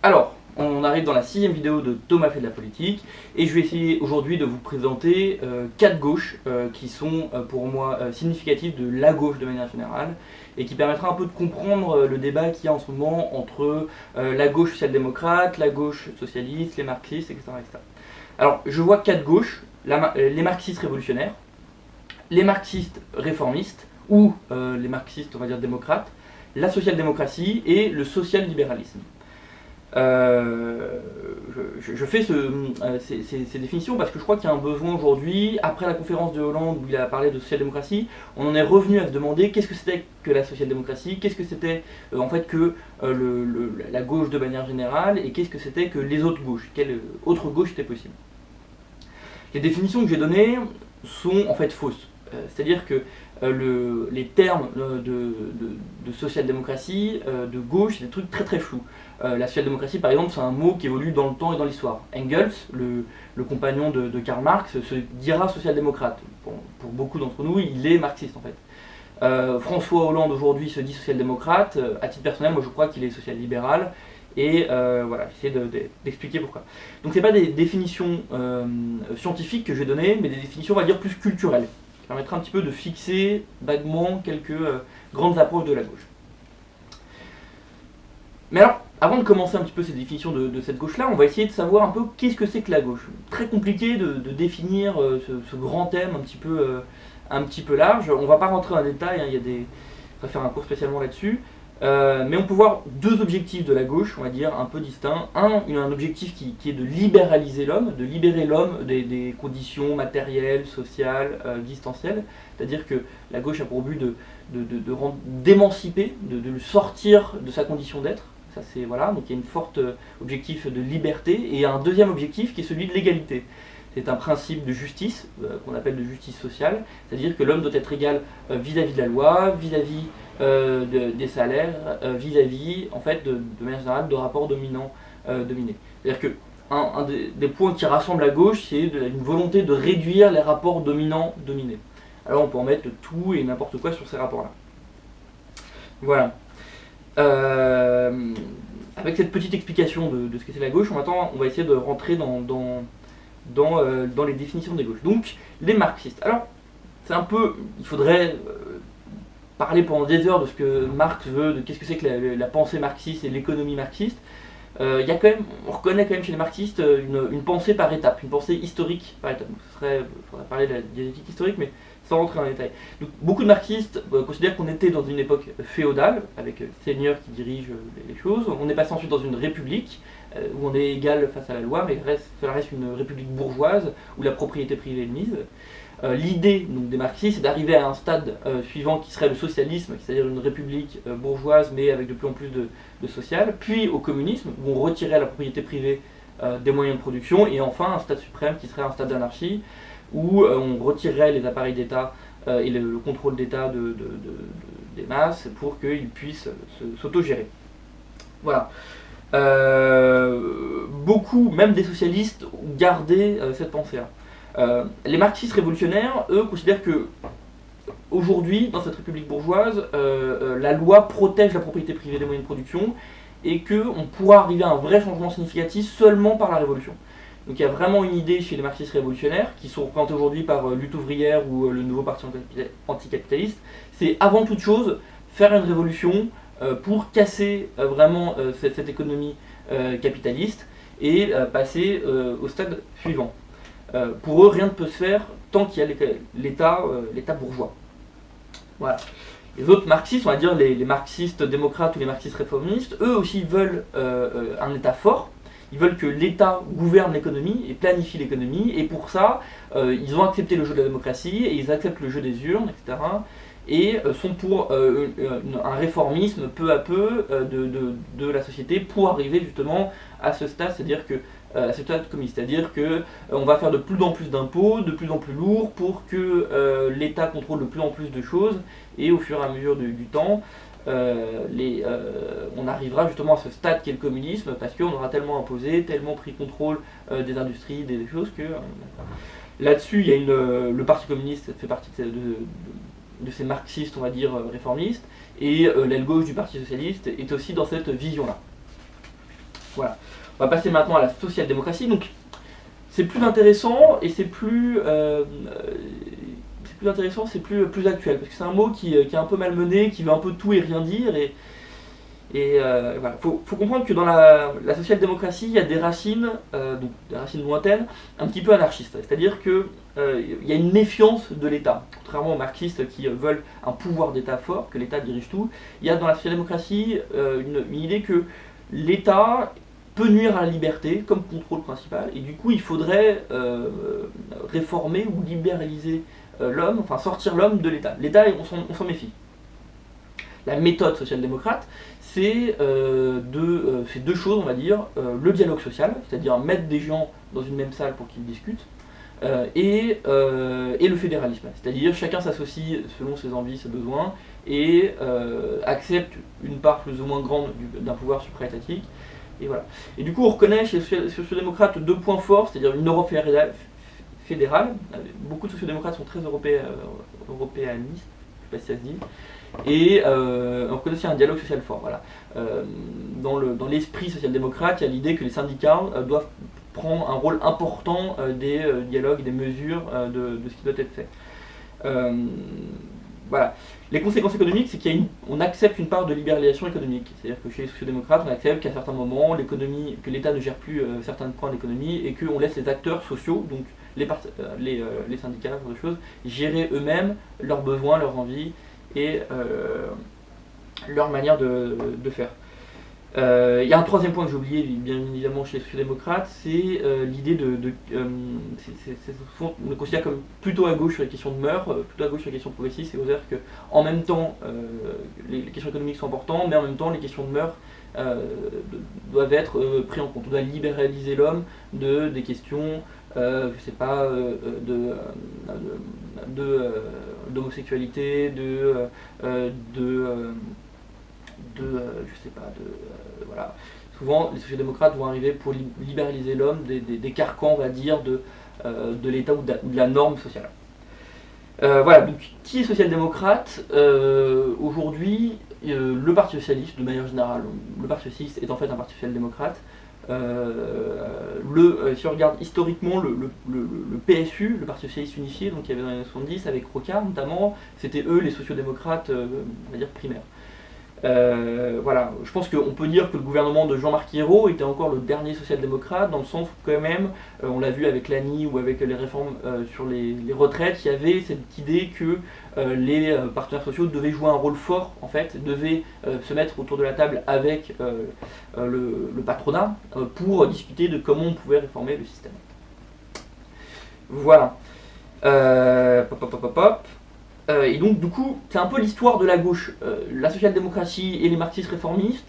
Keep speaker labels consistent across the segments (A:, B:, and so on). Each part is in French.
A: Alors, on arrive dans la 6e vidéo de Thomas fait de la politique, et je vais essayer aujourd'hui de vous présenter 4 gauches qui sont pour moi significatives de la gauche de manière générale, et qui permettra un peu de comprendre le débat qu'il y a en ce moment entre la gauche social-démocrate, la gauche socialiste, les marxistes, etc., etc. Alors, je vois 4 gauches, les marxistes révolutionnaires, les marxistes réformistes, ou les marxistes, on va dire, démocrates, la social-démocratie et le social-libéralisme. Je fais ces définitions parce que je crois qu'il y a un besoin aujourd'hui, après la conférence de Hollande où il a parlé de social-démocratie, on en est revenu à se demander qu'est-ce que c'était que la social-démocratie, qu'est-ce que c'était en fait que la gauche de manière générale, et qu'est-ce que c'était que les autres gauches, quelle autre gauche était possible. Les définitions que j'ai données sont en fait fausses, c'est-à-dire que les termes de social-démocratie, de gauche, c'est des trucs très très flous. La social-démocratie, par exemple, c'est un mot qui évolue dans le temps et dans l'histoire. Engels, le compagnon de Karl Marx, se dira social-démocrate. Pour beaucoup d'entre nous, il est marxiste en fait. François Hollande aujourd'hui se dit social-démocrate. À titre personnel, moi je crois qu'il est social-libéral. Et voilà, j'essaie d'expliquer pourquoi. Donc c'est pas des définitions scientifiques que je vais donner, mais des définitions, on va dire, plus culturelles, qui permettra un petit peu de fixer vaguement quelques grandes approches de la gauche. Mais alors, avant de commencer un petit peu ces définitions de cette gauche-là, on va essayer de savoir un peu qu'est-ce que c'est que la gauche. Très compliqué de définir ce grand thème un petit peu large. On va pas rentrer en détail, hein, on va faire un cours spécialement là-dessus. Mais on peut voir deux objectifs de la gauche, on va dire, un peu distincts. Un objectif qui est de libéraliser l'homme, de libérer l'homme des conditions matérielles, sociales, existentielles. C'est-à-dire que la gauche a pour but d'émanciper, de le sortir de sa condition d'être. Ça, c'est, voilà, donc il y a une forte objectif de liberté. Et un deuxième objectif qui est celui de l'égalité. C'est un principe de justice, qu'on appelle de justice sociale, c'est-à-dire que l'homme doit être égal vis-à-vis de la loi, vis-à-vis des salaires, vis-à-vis, en fait, de manière générale, de rapports dominants-dominés. C'est-à-dire que un des points qui rassemble la gauche, c'est une volonté de réduire les rapports dominants-dominés. Alors on peut en mettre tout et n'importe quoi sur ces rapports-là. Voilà. Avec cette petite explication de ce que c'est la gauche, on va essayer de rentrer dans les définitions des gauches. Donc, les marxistes. Alors, c'est un peu... Il faudrait parler pendant des heures de ce que Marx veut, de qu'est-ce que c'est que la pensée marxiste et l'économie marxiste. Il y a quand même, on reconnaît quand même chez les marxistes une pensée par étape, une pensée historique par étape. Il faudrait parler de la dialectique historique, mais sans rentrer dans les détails. Donc, beaucoup de marxistes considèrent qu'on était dans une époque féodale, avec le seigneur qui dirige les choses. On est passé ensuite dans une république, où on est égal face à la loi, mais cela reste une république bourgeoise, où la propriété privée est mise. L'idée des marxistes, c'est d'arriver à un stade suivant qui serait le socialisme, c'est-à-dire une république bourgeoise, mais avec de plus en plus de social, puis au communisme, où on retirait la propriété privée des moyens de production, et enfin un stade suprême qui serait un stade d'anarchie, où on retirerait les appareils d'État et le contrôle d'État des masses pour qu'ils puissent s'autogérer. Voilà. Beaucoup, même des socialistes, ont gardé cette pensée-là. Les marxistes révolutionnaires, eux, considèrent que aujourd'hui, dans cette république bourgeoise, la loi protège la propriété privée des moyens de production et qu'on pourra arriver à un vrai changement significatif seulement par la révolution. Donc il y a vraiment une idée chez les marxistes révolutionnaires, qui sont représentés aujourd'hui par Lutte ouvrière ou le nouveau parti anticapitaliste, c'est avant toute chose faire une révolution pour casser vraiment cette économie capitaliste et passer au stade suivant. Pour eux, rien ne peut se faire tant qu'il y a l'État bourgeois. Voilà. Les autres marxistes, on va dire les marxistes démocrates ou les marxistes réformistes, eux aussi veulent un État fort. Ils veulent que l'État gouverne l'économie et planifie l'économie, et pour ça, ils ont accepté le jeu de la démocratie, et ils acceptent le jeu des urnes, etc. Et sont pour un réformisme peu à peu de la société pour arriver justement à ce stade, c'est-à-dire que à ce stade communiste, c'est-à-dire qu'on va faire de plus en plus d'impôts, de plus en plus lourds, pour que l'État contrôle de plus en plus de choses, et au fur et à mesure du temps, on arrivera justement à ce stade qu'est le communisme, parce qu'on aura tellement imposé, tellement pris contrôle des industries, des choses que... Là-dessus, il y a le Parti communiste fait partie de ces marxistes, on va dire, réformistes, et l'aile gauche du Parti socialiste est aussi dans cette vision-là. Voilà. On va passer maintenant à la social-démocratie. Donc c'est plus intéressant et c'est plus intéressant, c'est plus actuel, parce que c'est un mot qui est un peu malmené, qui veut un peu tout et rien dire, voilà. Faut comprendre que dans la social-démocratie, il y a des racines, donc des racines lointaines, un petit peu anarchistes. C'est-à-dire que il y a une méfiance de l'État. Contrairement aux marxistes qui veulent un pouvoir d'État fort, que l'État dirige tout, il y a dans la social-démocratie une idée que l'État peut nuire à la liberté comme contrôle principal, et du coup il faudrait réformer ou libéraliser l'homme, enfin sortir l'homme de l'État. L'État, on s'en méfie. La méthode social-démocrate, c'est deux choses, on va dire, le dialogue social, c'est-à-dire mettre des gens dans une même salle pour qu'ils discutent, et le fédéralisme, c'est-à-dire chacun s'associe selon ses envies, ses besoins, et accepte une part plus ou moins grande d'un pouvoir supra-étatique, et voilà. Et du coup on reconnaît chez les sociodémocrates deux points forts, c'est-à-dire une Europe fédérale, beaucoup de sociodémocrates sont très européanistes, je ne sais pas si ça se dit, et on reconnaît aussi un dialogue social fort. Voilà. Dans l'esprit social-démocrate, il y a l'idée que les syndicats doivent prendre un rôle important des dialogues, des mesures de ce qui doit être fait. Voilà. Les conséquences économiques, c'est qu'on accepte une part de libéralisation économique. C'est-à-dire que chez les sociodémocrates, on accepte qu'à certains moments, que l'État ne gère plus certains points de l'économie et qu'on laisse les acteurs sociaux, donc les syndicats, ce genre de choses, gérer eux-mêmes leurs besoins, leurs envies et leur manière de faire. Il y a un troisième point que j'ai oublié, bien évidemment, chez les sociodémocrates, c'est l'idée on le considère comme plutôt à gauche sur les questions de mœurs, plutôt à gauche sur les questions progressistes, c'est-à-dire qu'en même temps, les questions économiques sont importantes, mais en même temps, les questions de mœurs doivent être prises en compte. On doit libéraliser l'homme des questions, je sais pas, d'homosexualité, je sais pas, voilà. Souvent, les sociodémocrates vont arriver pour libéraliser l'homme des carcans, on va dire, de l'État ou de la norme sociale. Voilà, donc qui est social-démocrate aujourd'hui, le Parti Socialiste, de manière générale, le Parti Socialiste est en fait un parti social-démocrate. Si on regarde historiquement le PSU, le Parti Socialiste Unifié, donc il y avait dans les années 70 avec Rocard notamment, c'était eux les sociodémocrates, on va dire primaires. Voilà, je pense qu'on peut dire que le gouvernement de Jean-Marc Ayrault était encore le dernier social-démocrate, dans le sens où quand même, on l'a vu avec l'ANI ou avec les réformes sur les retraites, il y avait cette idée que les partenaires sociaux devaient jouer un rôle fort, en fait, devaient se mettre autour de la table avec le patronat pour discuter de comment on pouvait réformer le système. Voilà. Et donc du coup, c'est un peu l'histoire de la gauche. La social-démocratie et les marxistes réformistes,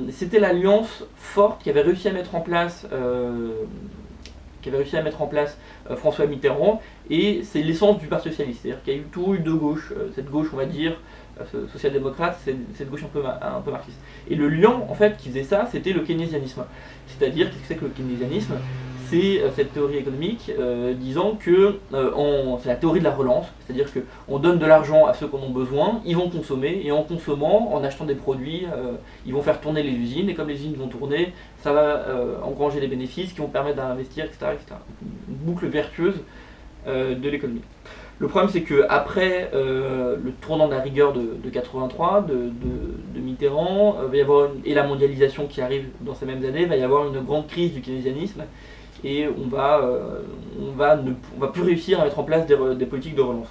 A: c'était l'alliance forte qui avait réussi à mettre en place, François Mitterrand, et c'est l'essence du Parti socialiste. C'est-à-dire qu'il y a toujours eu deux gauches, cette gauche, on va dire, social-démocrate, cette gauche un peu marxiste. Et le lien, en fait, qui faisait ça, c'était le keynésianisme. C'est-à-dire, qu'est-ce que c'est que le keynésianisme? C'est cette théorie économique disant que c'est la théorie de la relance, c'est-à-dire qu'on donne de l'argent à ceux qui en ont besoin, ils vont consommer, et en consommant, en achetant des produits, ils vont faire tourner les usines, et comme les usines vont tourner, ça va engranger des bénéfices qui vont permettre d'investir, etc., etc. Une boucle vertueuse de l'économie. Le problème, c'est qu'après le tournant de la rigueur de 83, de Mitterrand, va y avoir et la mondialisation qui arrive dans ces mêmes années, il va y avoir une grande crise du keynésianisme, et on va plus réussir à mettre en place des politiques de relance.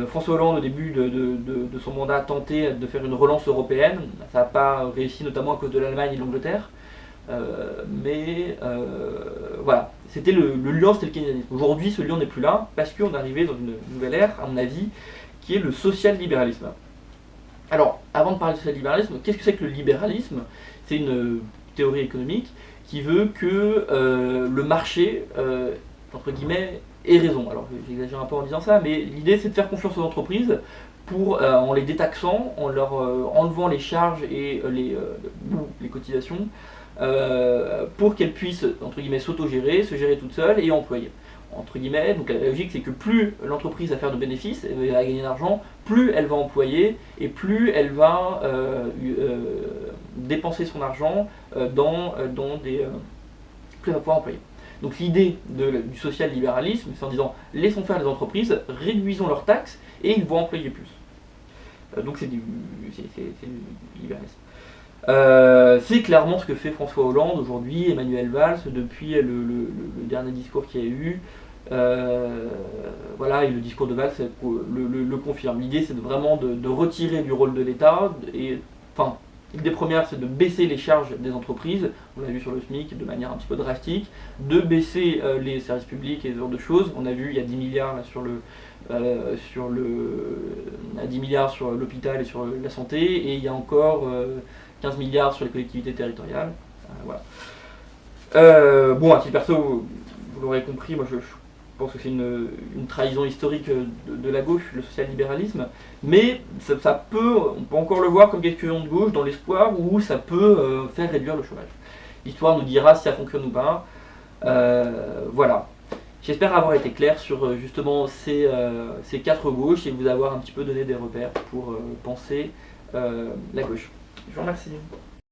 A: François Hollande, au début de son mandat, a tenté de faire une relance européenne. Ça n'a pas réussi, notamment à cause de l'Allemagne et de l'Angleterre. Voilà, c'était le lion, c'était le keynésianisme. Aujourd'hui, ce lion n'est plus là, parce qu'on est arrivé dans une nouvelle ère, à mon avis, qui est le social-libéralisme. Alors, avant de parler de social-libéralisme, qu'est-ce que c'est que le libéralisme? C'est une théorie économique qui veut que le marché, entre guillemets, ait raison. Alors j'exagère un peu en disant ça, mais l'idée c'est de faire confiance aux entreprises en les détaxant, en leur enlevant les charges et les cotisations, pour qu'elles puissent, entre guillemets, s'autogérer, se gérer toutes seules et employer. entre guillemets. Donc la logique, c'est que plus l'entreprise va faire de bénéfices, elle va gagner d'argent, plus elle va employer et plus elle va dépenser son argent plus elle va pouvoir employer. Donc l'idée du social-libéralisme, c'est en disant laissons faire les entreprises, réduisons leurs taxes et ils vont employer plus. Donc c'est du libéralisme. C'est clairement ce que fait François Hollande aujourd'hui, Emmanuel Valls, depuis le dernier discours qu'il y a eu. Voilà, et le discours de Valls le confirme. L'idée, c'est vraiment de retirer du rôle de l'État. Enfin, l'idée première, c'est de baisser les charges des entreprises, on l'a vu sur le SMIC de manière un petit peu drastique, de baisser les services publics et ce genre de choses. On a vu, il y a 10 milliards là, sur 10 milliards sur l'hôpital et sur la santé, et il y a encore 15 milliards sur les collectivités territoriales. Voilà. Bon, à titre perso, vous l'aurez compris, moi je pense que c'est une trahison historique de la gauche, le social-libéralisme, mais on peut encore le voir comme quelque chose de gauche dans l'espoir où ça peut faire réduire le chômage. L'histoire nous dira si ça fonctionne ou pas. Voilà. J'espère avoir été clair sur justement ces 4 gauches et vous avoir un petit peu donné des repères pour penser la gauche. Je vous remercie.